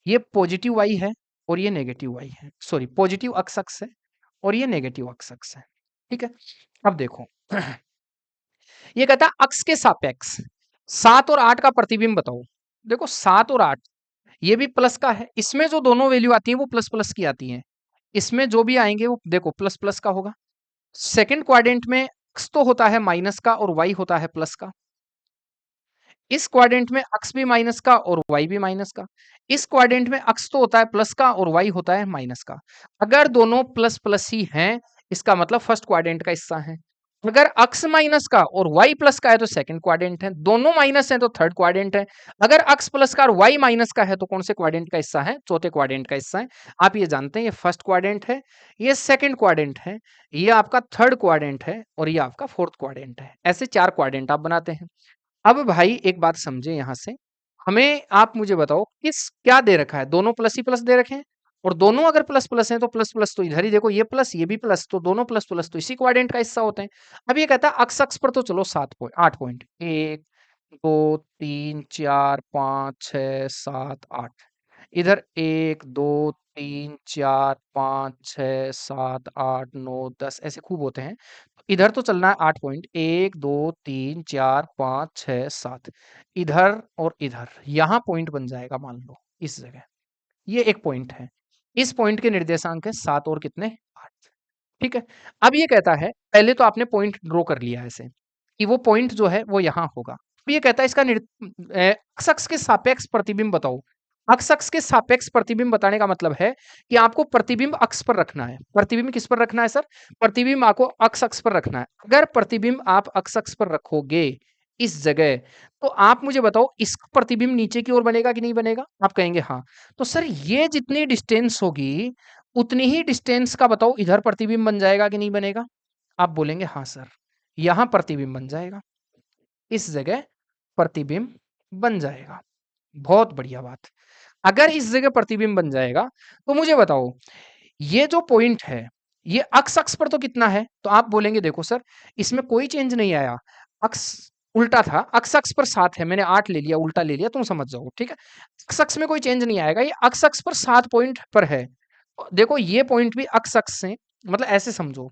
ये पॉजिटिव y है और ये नेगेटिव y है, सॉरी पॉजिटिव अक्स अक्स है और ये नेगेटिव अक्स अक्स है। ठीक है, अब देखो ये कहता है अक्स के सापेक्ष 7 और 8 का प्रतिबिंब बताओ। देखो 7 और 8 ये भी प्लस का है, इसमें जो दोनों वैल्यू आती है वो प्लस प्लस की आती हैं, इसमें जो भी आएंगे वो देखो प्लस प्लस का होगा। सेकंड क्वाड्रेंट में x तो होता है माइनस का और y होता है प्लस का, इस क्वाड्रेंट में x भी माइनस का और y भी माइनस का, इस क्वाड्रेंट में x तो होता है प्लस का और y होता है माइनस का। अगर दोनों प्लस प्लस ही हैं इसका मतलब फर्स्ट क्वाड्रेंट का हिस्सा है, अगर x माइनस का और y प्लस का है तो सेकंड क्वाड्रेंट है, दोनों माइनस है तो थर्ड क्वाड्रेंट है, अगर x प्लस का और y माइनस का है तो कौन से क्वाड्रेंट का हिस्सा है? चौथे क्वाड्रेंट का हिस्सा है। आप ये जानते हैं, ये फर्स्ट क्वाड्रेंट है, ये सेकंड क्वाड्रेंट है, ये आपका थर्ड क्वाड्रेंट है और ये आपका फोर्थ क्वाड्रेंट है। ऐसे 4 क्वाड्रेंट आप बनाते हैं। अब भाई एक बात समझे यहाँ से, हमें आप मुझे बताओ किस क्या दे रखा है? दोनों प्लस ही प्लस दे रखे हैं, और दोनों अगर प्लस प्लस हैं तो प्लस प्लस तो इधर ही देखो, ये प्लस ये भी प्लस, तो दोनों प्लस प्लस तो इसी क्वाड्रेंट का हिस्सा होते हैं। अब ये कहता है अक्स अक्स पर तो चलो 8 पॉइंट, 1 2 3 4 5 6 7 8, इधर 1 2 3 4 5 6 7 8 9 10 ऐसे खूब होते हैं। इधर तो चलना है 8 पॉइंट, 1 2 3 4 5 6 7, इधर और इधर यहाँ पॉइंट बन जाएगा मान लो इस जगह। ये एक पॉइंट है। इस पॉइंट के निर्देशांक है 7 और कितने 8। ठीक है। अब ये कहता है पहले तो आपने पॉइंट ड्रॉ कर लिया ऐसे कि वो पॉइंट जो है वो यहाँ होगा। अब ये कहता है इसका अक्ष अक्ष के सापेक्ष प्रतिबिंब बताओ। अक्ष अक्ष के सापेक्ष प्रतिबिंब बताने का मतलब है कि आपको प्रतिबिंब अक्ष पर रखना है। प्रतिबिंब किस पर रखना है सर? प्रतिबिंब आपको अक्ष अक्ष पर रखना है। अगर प्रतिबिंब आप अक्ष अक्ष पर रखोगे इस जगह, तो आप मुझे बताओ इसका प्रतिबिंब नीचे की ओर बनेगा कि नहीं बनेगा? आप कहेंगे हाँ। तो सर ये जितनी डिस्टेंस होगी उतनी ही डिस्टेंस का बताओ इधर प्रतिबिंब बन जाएगा कि नहीं बनेगा? आप बोलेंगे हाँ सर, यहाँ प्रतिबिंब बन जाएगा, इस जगह प्रतिबिंब बन जाएगा। बहुत बढ़िया बात। अगर इस जगह प्रतिबिंब बन जाएगा, तो मुझे बताओ ये जो पॉइंट है, ये अक्ष अक्ष पर तो कितना है? तो आप बोलेंगे देखो सर, इसमें कोई चेंज नहीं आया। अक्ष उल्टा था, अक्ष अक्ष पर 7 है, मैंने 8 ले लिया, उल्टा ले लिया, तुम समझ जाओ, ठीक है? अक्ष अक्ष में कोई चेंज नहीं आएगा, ये अक्ष अक्ष पर 7 पॉइंट पर है। देखो ये पॉइंट भी अक्ष अक्ष से, मतलब ऐसे समझो,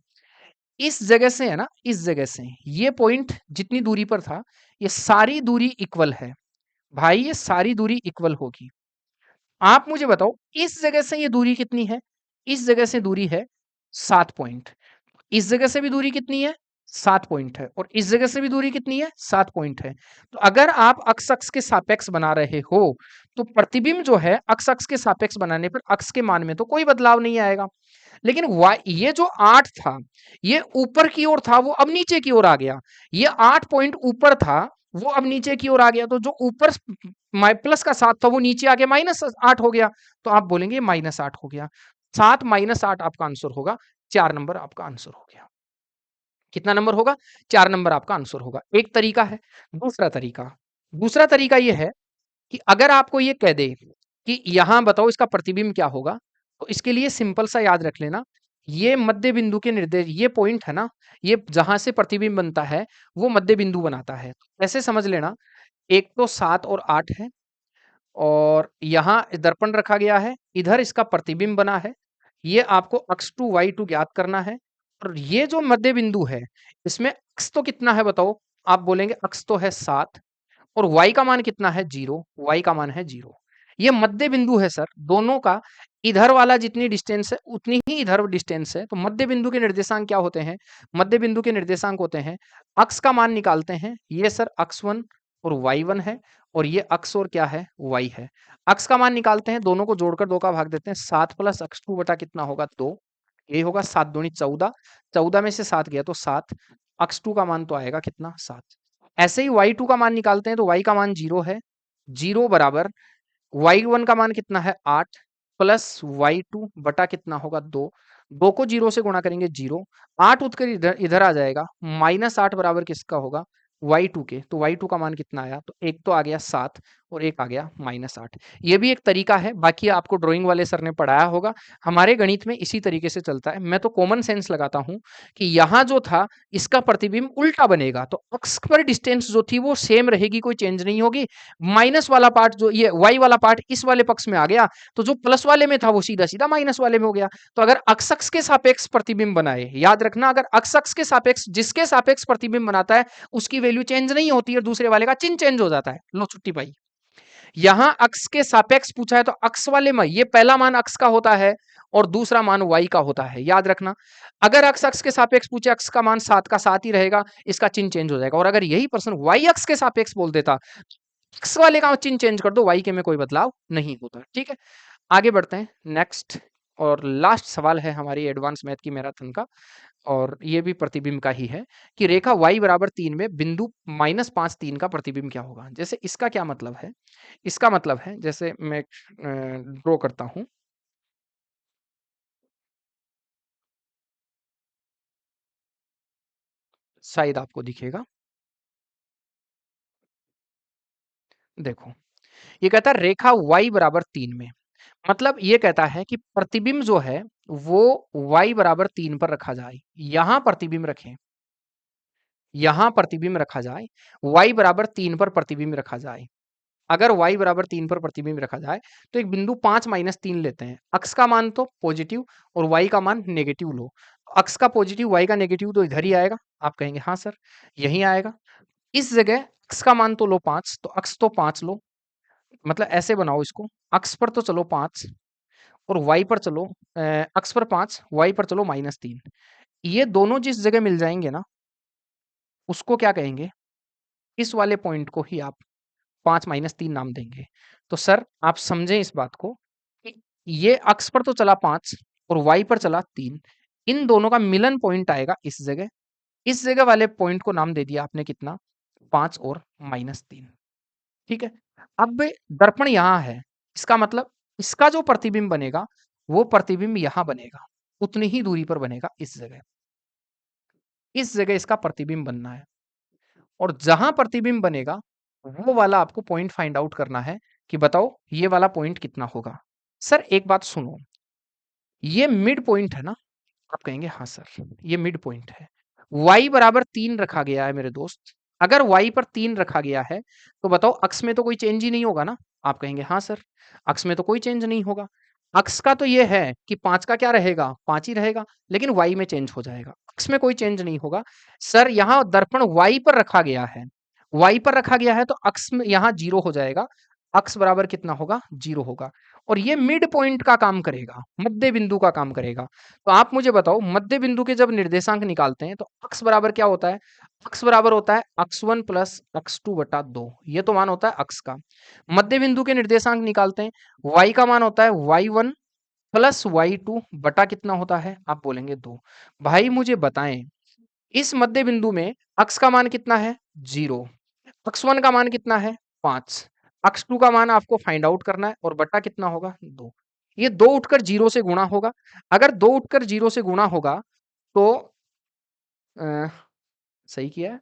इस जगह से है ना, इस जगह से ये पॉइंट जितनी दूरी पर था, ये सारी दूरी इक्वल है। भाई ये सारी दूरी इक्वल होगी। आप मुझे बताओ इस जगह से ये दूरी कितनी है? इस जगह से दूरी है 7 पॉइंट। इस जगह से भी दूरी कितनी है? 7 पॉइंट है। और इस जगह से भी दूरी कितनी है? 7 पॉइंट है। तो अगर आप अक्ष अक्ष के सापेक्ष बना रहे हो, तो प्रतिबिंब जो है अक्ष अक्ष के सापेक्ष बनाने पर अक्ष के मान में तो कोई बदलाव नहीं आएगा। लेकिन ये जो 8 था, ये ऊपर की ओर था, वो अब नीचे की ओर आ गया। ये 8 पॉइंट ऊपर था, वो अब नीचे की ओर आ गया। तो जो ऊपर प्लस का 7 था, वो नीचे आके -8 हो गया। तो आप बोलेंगे -8 हो गया। 7 -8 आपका आंसर होगा। 4 नंबर आपका आंसर हो गया। कितना नंबर होगा? 4 नंबर आपका आंसर होगा। एक तरीका है। दूसरा तरीका ये है कि अगर आपको ये कह दे कि यहां बताओ इसका प्रतिबिंब क्या होगा, तो इसके लिए सिंपल सा याद रख लेना, ये मध्य बिंदु के निर्देश, ये पॉइंट है ना, ये जहां से प्रतिबिंब बनता है वो मध्य बिंदु बनाता है। ऐसे समझ लेना, एक तो 7 और 8 है, और यहाँ दर्पण रखा गया है, इधर इसका प्रतिबिंब बना है। ये आपको अक्ष टू वाई टू ज्ञात करना है। और ये जो मध्य बिंदु है, इसमें अक्ष तो कितना है बताओ? आप बोलेंगे अक्ष तो है 7, और y का मान कितना है? 0। y का मान है 0। ये मध्य बिंदु है सर, दोनों का इधर वाला जितनी डिस्टेंस है उतनी ही इधर डिस्टेंस है। तो मध्य बिंदु के निर्देशांक क्या होते हैं? मध्य बिंदु के निर्देशांक होते हैं, अक्ष का मान निकालते हैं, ये सर अक्ष 1 और y1 है, और ये अक्ष और क्या है? y है। अक्ष का मान निकालते हैं, दोनों को जोड़कर 2 का भाग देते हैं, 7 प्लस अक्ष 2 बटा कितना होगा? 2। यही होगा 7 दूनी 14, 14 में से 7 गया तो 7, अक्ष 2 का मान तो आएगा कितना? 7। ऐसे ही y2 का मान निकालते हैं, तो y का मान 0 है, 0 बराबर y1 का मान कितना है? 8 प्लस y2 बटा कितना होगा? 2। 2 को 0 से गुणा करेंगे 0, 8 उठकर इधर इधर आ जाएगा, -8 बराबर किसका होगा? y2 के। तो y2 का मान कितना आया? तो एक तो आ गया 7 और एक आ गया -8। ये भी एक तरीका है, बाकी आपको ड्राइंग वाले सर ने पढ़ाया होगा। हमारे गणित में इसी तरीके से चलता है। मैं तो कॉमन सेंस लगाता हूँ कि यहाँ जो था इसका प्रतिबिंब उल्टा बनेगा, तो अक्ष पर डिस्टेंस जो थी वो सेम रहेगी, कोई चेंज नहीं होगी। माइनस वाला पार्ट, जो ये y वाला पार्ट इस वाले पक्ष में आ गया, तो जो प्लस वाले में था वो सीधा सीधा माइनस वाले में हो गया। तो अगर अक्ष अक्ष के सापेक्ष प्रतिबिंब बनाए, याद रखना, अगर अक्ष अक्ष के सापेक्ष जिसके सापेक्ष प्रतिबिंब बनाता है उसकी वैल्यू चेंज नहीं होती है, दूसरे वाले का चिन्ह चेंज हो जाता है। लो छुट्टी पाई। यहां अक्ष के सापेक्ष पूछा है, तो अक्ष वाले में ये पहला मान अक्ष का होता है और दूसरा मान y का होता है, याद रखना। अगर अक्ष अक्ष के सापेक्ष पूछे, अक्ष का मान 7 का 7 ही रहेगा, इसका चिन्ह चेंज हो जाएगा। और अगर यही प्रश्न y अक्ष के सापेक्ष बोल देता, अक्ष वाले का चिन्ह चेंज कर दो, y के में कोई बदलाव नहीं होता। ठीक है, आगे बढ़ते हैं। नेक्स्ट और लास्ट सवाल है हमारी एडवांस मैथ की मैराथन का, और ये भी प्रतिबिंब का ही है कि रेखा y बराबर 3 में बिंदु -5 3 का प्रतिबिंब क्या होगा। जैसे इसका क्या मतलब है? इसका मतलब है, जैसे मैं ड्रॉ करता हूं, शायद आपको दिखेगा। देखो, ये कहता है रेखा y बराबर 3 में, मतलब ये कहता है कि प्रतिबिंब जो है वो y बराबर 3 पर रखा जाए। यहां प्रतिबिंब रखें, यहां प्रतिबिंब रखा जाए, y बराबर 3 पर प्रतिबिंब रखा जाए। अगर y बराबर 3 पर प्रतिबिंब रखा जाए, तो एक बिंदु 5 - 3 लेते हैं। अक्ष का मान तो पॉजिटिव और y का मान नेगेटिव लो। अक्ष का पॉजिटिव, y का नेगेटिव, तो इधर ही आएगा। आप कहेंगे हाँ सर, यही आएगा। इस जगह अक्ष का मान तो लो 5, तो अक्ष तो 5 लो, मतलब ऐसे बनाओ इसको, अक्ष पर तो चलो 5, और y पर चलो अक्ष पर 5, y पर चलो -3। ये दोनों जिस जगह मिल जाएँगे ना, उसको क्या कहेंगे? इस वाले पॉइंट को ही आप 5 -3 नाम देंगे। तो सर आप समझें इस बात को कि ये अक्ष पर तो चला 5 और y पर चला 3, इन दोनों का मिलन पॉइंट आएगा इस जगह। इस जगह वाले पॉइंट को नाम दे दिया आपने कितना? 5 और -3, ठीक है? अब दर्पण यहाँ है, इसका मतलब इसका जो प्रतिबिंब बनेगा, वो प्रतिबिंब यहाँ बनेगा, उतनी ही दूरी पर बनेगा इस जगह। इस जगह इसका प्रतिबिंब बनना है और जहाँ प्रतिबिंब बनेगा, वो वाला आपको पॉइंट फाइंड आउट करना है कि बताओ ये वाला पॉइंट कितना होगा? सर एक बात सुनो, ये मिड पॉइंट है ना? आप कहेंगे हाँ सर, ये मिड पॉइंट है। y बराबर 3 रखा गया है मेरे दोस्त। अगर y पर 3 रखा गया है, तो बताओ अक्ष में तो कोई चेंज ही नहीं होगा ना? आप कहेंगे हाँ सर, अक्ष में तो कोई चेंज नहीं होगा। अक्ष का तो ये है कि 5 का क्या रहेगा? 5 ही रहेगा, लेकिन y में चेंज हो जाएगा। अक्ष में कोई चेंज नहीं होगा। सर यहाँ दर्पण y पर रखा गया है। y पर रखा गया है तो अक्ष में यहाँ 0 हो जाएगा। अक्ष बराबर कितना होगा? 0 होगा और ये मिड पॉइंट का काम करेगा, मध्य बिंदु का काम करेगा। तो आप मुझे बताओ मध्य बिंदु के जब निर्देशांक निकालते हैं तो अक्ष बराबर क्या होता है? अक्ष बराबर होता है x1 प्लस x2 बटा 2। ये तो मान होता है अक्ष का। मध्य बिंदु के निर्देशांक निकालते हैं, y का मान होता है y1 प्लस y2 बटा कितना होता है? आप बोलेंगे 2। भाई मुझे बताएं, इस मध्य बिंदु में अक्ष का मान कितना है? 0। x1 का मान कितना है? 5। x2 का मान आपको फाइंड आउट करना है और बटा कितना होगा? 2। ये 2 उठकर 0 से गुणा होगा। अगर 2 उठकर 0 से गुणा होगा तो अ, सही किया है?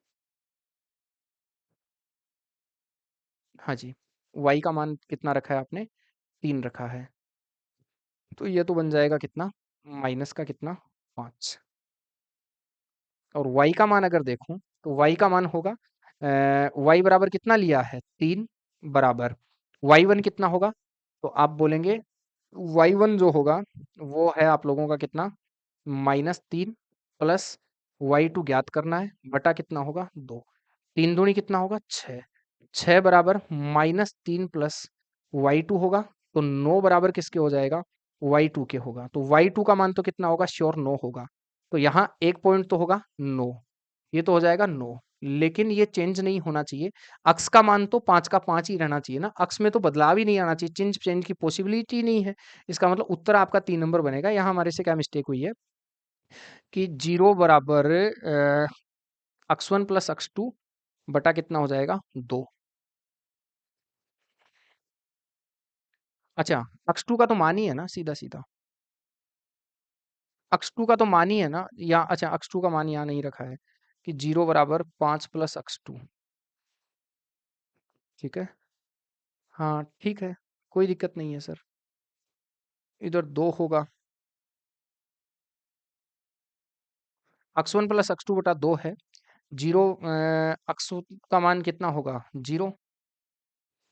हाँ जी। y का मान कितना रखा है आपने? 3 रखा है। तो ये तो बन जाएगा कितना? माइनस का कितना? 5। और y का मान अगर देखूं तो y का मान होगा y बराबर कितना लिया है? 3 बराबर y1 कितना होगा? तो आप बोलेंगे y1 जो होगा वो है आप लोगों का कितना? -3 प्लस y2 ज्ञात करना है बटा कितना होगा? 2। 3 दूनी कितना होगा? 6। 6 बराबर -3 प्लस y2 होगा तो 9 बराबर किसके हो जाएगा? y2 के होगा। तो y2 का मान तो कितना होगा? श्योर 9 होगा। तो यहाँ एक पॉइंट तो होगा 9, ये तो हो जाएगा 9, लेकिन ये चेंज नहीं होना चाहिए। अक्ष का मान तो 5 का 5 ही रहना चाहिए ना, अक्ष में तो बदलाव ही नहीं आना चाहिए, चेंज चेंज की पॉसिबिलिटी नहीं है। इसका मतलब उत्तर आपका 3 नंबर बनेगा। यहाँ हमारे से क्या मिस्टेक हुई है कि 0 बराबर x1 प्लस x2 बटा कितना हो जाएगा? 2। अच्छा, x2 का तो मान ही है ना सीधा सीधा, x2 का तो मान ही है ना, या अच्छा x2 का मान यहाँ नहीं रखा है कि 0 बराबर 5 प्लस x2, ठीक है। हाँ ठीक है, कोई दिक्कत नहीं है सर। इधर 2 होगा, x1 प्लस x2 बटा 2 है। 0 x का मान कितना होगा? 0।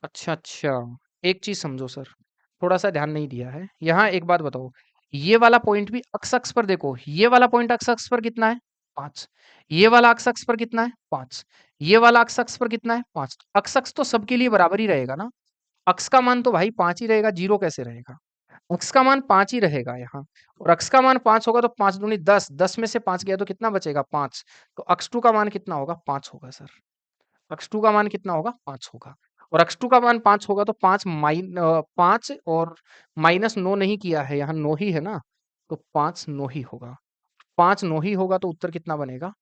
अच्छा अच्छा, एक चीज समझो सर, थोड़ा सा ध्यान नहीं दिया है। यहाँ एक बात बताओ, ये वाला पॉइंट भी अक्ष अक्ष पर देखो, ये वाला पॉइंट अक्ष अक्ष पर कितना है? 5। ये वाला अक्ष अक्ष पर कितना है? 5। ये वाला अक्ष अक्ष पर कितना है? 5। अक्ष अक्ष तो सबके लिए बराबर ही रहेगा ना, अक्ष का मान तो भाई 5 ही रहेगा, 0 कैसे रहेगा? अक्ष का मान 5 ही रहेगा यहाँ, और अक्ष का मान 5 होगा तो 5 दूनी 10, 10 में से 5 गया तो कितना बचेगा? 5। तो x2 का मान कितना होगा? 5 होगा सर। x2 का मान कितना होगा? 5 होगा। और x2 का मान 5 होगा तो 5 और -9 नहीं किया है, यहाँ 9 ही है ना, तो 5 9 ही होगा। 5 9 ही होगा तो उत्तर कितना बनेगा?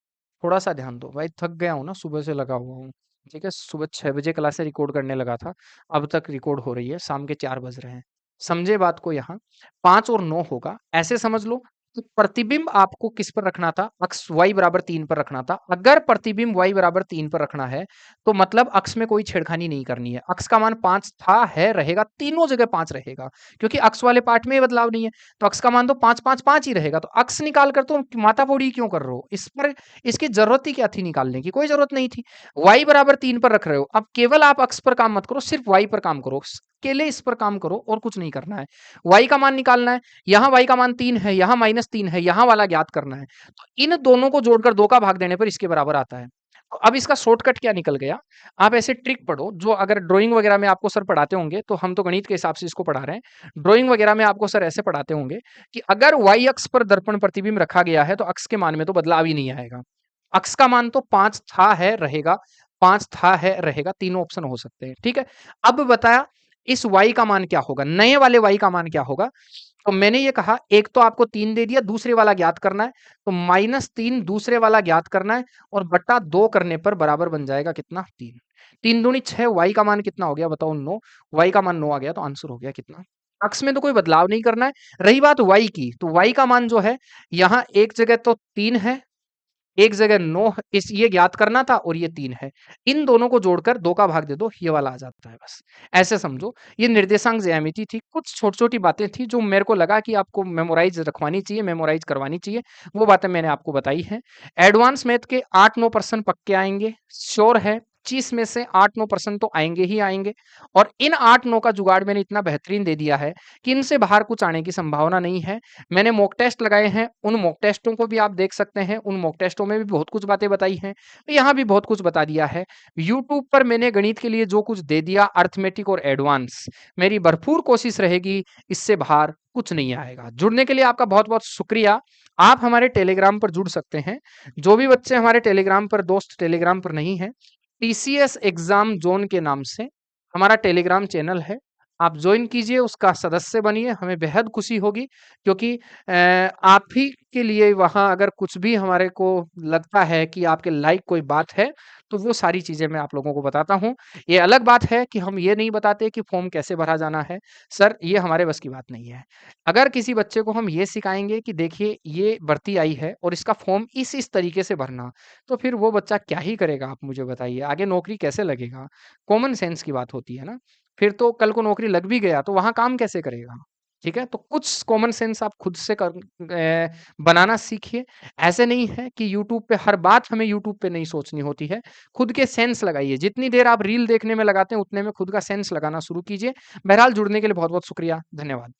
थोड़ा सा ध्यान दो भाई, थक गया हूँ ना, सुबह से लगा हुआ हूँ। ठीक है, सुबह 6 बजे क्लासे रिकॉर्ड करने लगा था, अब तक रिकॉर्ड हो रही है, शाम के 4 बज रहे हैं। समझे बात को? यहाँ 5 और 9 होगा, ऐसे समझ लो कि प्रतिबिंब आपको किस पर रखना था? अक्ष y बराबर 3 पर रखना था। अगर प्रतिबिंब y बराबर 3 पर रखना है तो मतलब अक्ष में कोई छेड़खानी नहीं करनी है। अक्ष का मान 5 था, है, रहेगा, तीनों जगह 5 रहेगा, क्योंकि अक्ष वाले पार्ट में बदलाव नहीं है। तो अक्ष का मान तो 5 5 5 ही रहेगा। तो अक्ष निकाल कर तो माथापौड़ी क्यों कर रहे हो? इस पर इसकी जरूरत ही क्या थी निकालने की? कोई जरूरत नहीं थी। y बराबर 3 पर रख रहे हो, अब केवल आप अक्ष पर काम मत करो, सिर्फ y पर काम करो, अकेले इस पर काम करो और कुछ नहीं करना है। y का मान निकालना है, यहाँ y का मान 3 है, यहाँ -3 है, यहाँ वाला ज्ञात करना है। तो इन दोनों को जोड़कर 2 का भाग देने पर इसके बराबर आता है। तो अब इसका शॉर्टकट क्या निकल गया, आप ऐसे ट्रिक पढ़ो जो अगर ड्राइंग वगैरह में आपको सर पढ़ाते होंगे, तो हम तो गणित के हिसाब से इसको पढ़ा रहे हैं। ड्राइंग वगैरह में आपको सर ऐसे पढ़ाते होंगे कि अगर y अक्ष पर दर्पण प्रतिबिंब रखा गया है, तो अक्ष के मान में तो बदलाव ही नहीं आएगा। अक्ष का मान तो 5 था, है, रहेगा, 5 था, है, रहेगा, तीनों ऑप्शन हो सकते हैं, ठीक है? अब बताया इस y का मान क्या होगा? नए वाले y का मान क्या होगा? तो मैंने ये कहा एक तो आपको 3 दे दिया, दूसरे वाला ज्ञात करना है, तो -3 दूसरे वाला ज्ञात करना है और बटा 2 करने पर बराबर बन जाएगा कितना? 3। 3 दूनी 6, y का मान कितना हो गया बताओ? 9। y का मान 9 आ गया तो आंसर हो गया कितना? अक्ष में तो कोई बदलाव नहीं करना है। रही बात y की, तो y का मान जो है, यहाँ एक जगह तो 3 है, एक जगह 9 इस ये ज्ञात करना था और ये 3 है। इन दोनों को जोड़कर 2 का भाग दे दो, ये वाला आ जाता है बस। ऐसे समझो, ये निर्देशांक ज्यामिति थी, कुछ छोटी-छोटी बातें थी जो मेरे को लगा कि आपको मेमोराइज़ रखवानी चाहिए, मेमोराइज़ करवानी चाहिए, वो बातें मैंने आपको बताई हैं। एडवांस मैथ के 8-9% पक्के आएँगे, श्योर है। 25 में से 8-9% तो आएँगे ही आएँगे और इन 8-9 का जुगाड़ मैंने इतना बेहतरीन दे दिया है कि इनसे बाहर कुछ आने की संभावना नहीं है। मैंने मॉक टेस्ट लगाए हैं, उन मॉक टेस्टों को भी आप देख सकते हैं, उन मॉक टेस्टों में भी बहुत कुछ बातें बताई हैं, तो यहाँ भी बहुत कुछ बता दिया है। यूट्यूब पर मैंने गणित के लिए जो कुछ दे दिया अरिथमेटिक और एडवांस, मेरी भरपूर कोशिश रहेगी इससे बाहर कुछ नहीं आएगा। जुड़ने के लिए आपका बहुत-बहुत शुक्रिया। आप हमारे टेलीग्राम पर जुड़ सकते हैं। जो भी बच्चे हमारे टेलीग्राम पर दोस्त टेलीग्राम पर नहीं हैं, टीसीएस एग्ज़ाम ज़ोन के नाम से हमारा टेलीग्राम चैनल है। आप जॉइन कीजिए, उसका सदस्य बनिए, हमें बेहद खुशी होगी क्योंकि आप ही के लिए वहाँ अगर कुछ भी हमारे को लगता है कि आपके लाइक कोई बात है, तो वो सारी चीज़ें मैं आप लोगों को बताता हूँ। ये अलग बात है कि हम ये नहीं बताते कि फॉर्म कैसे भरा जाना है। सर, ये हमारे बस की बात नहीं है। अगर किसी बच्चे को हम ये सिखाएँगे कि देखिए ये भर्ती आई है और इसका फॉर्म इस तरीके से भरना, तो फिर वो बच्चा क्या ही करेगा आप मुझे बताइए? आगे नौकरी कैसे लगेगा? कॉमन सेंस की बात होती है ना। फिर तो कल को नौकरी लग भी गया तो वहाँ काम कैसे करेगा? ठीक है? तो कुछ कॉमन सेंस आप खुद से बनाना सीखिए। ऐसे नहीं है कि यूट्यूब पे हर बात हमें यूट्यूब पे नहीं सोचनी होती है। खुद के सेंस लगाइए। जितनी देर आप रील देखने में लगाते हैं उतने में खुद का सेंस लगाना शुरू कीजिए। बहरहाल जुड़ने के लिए बहुत-बहुत शुक्रिया। धन्यवाद।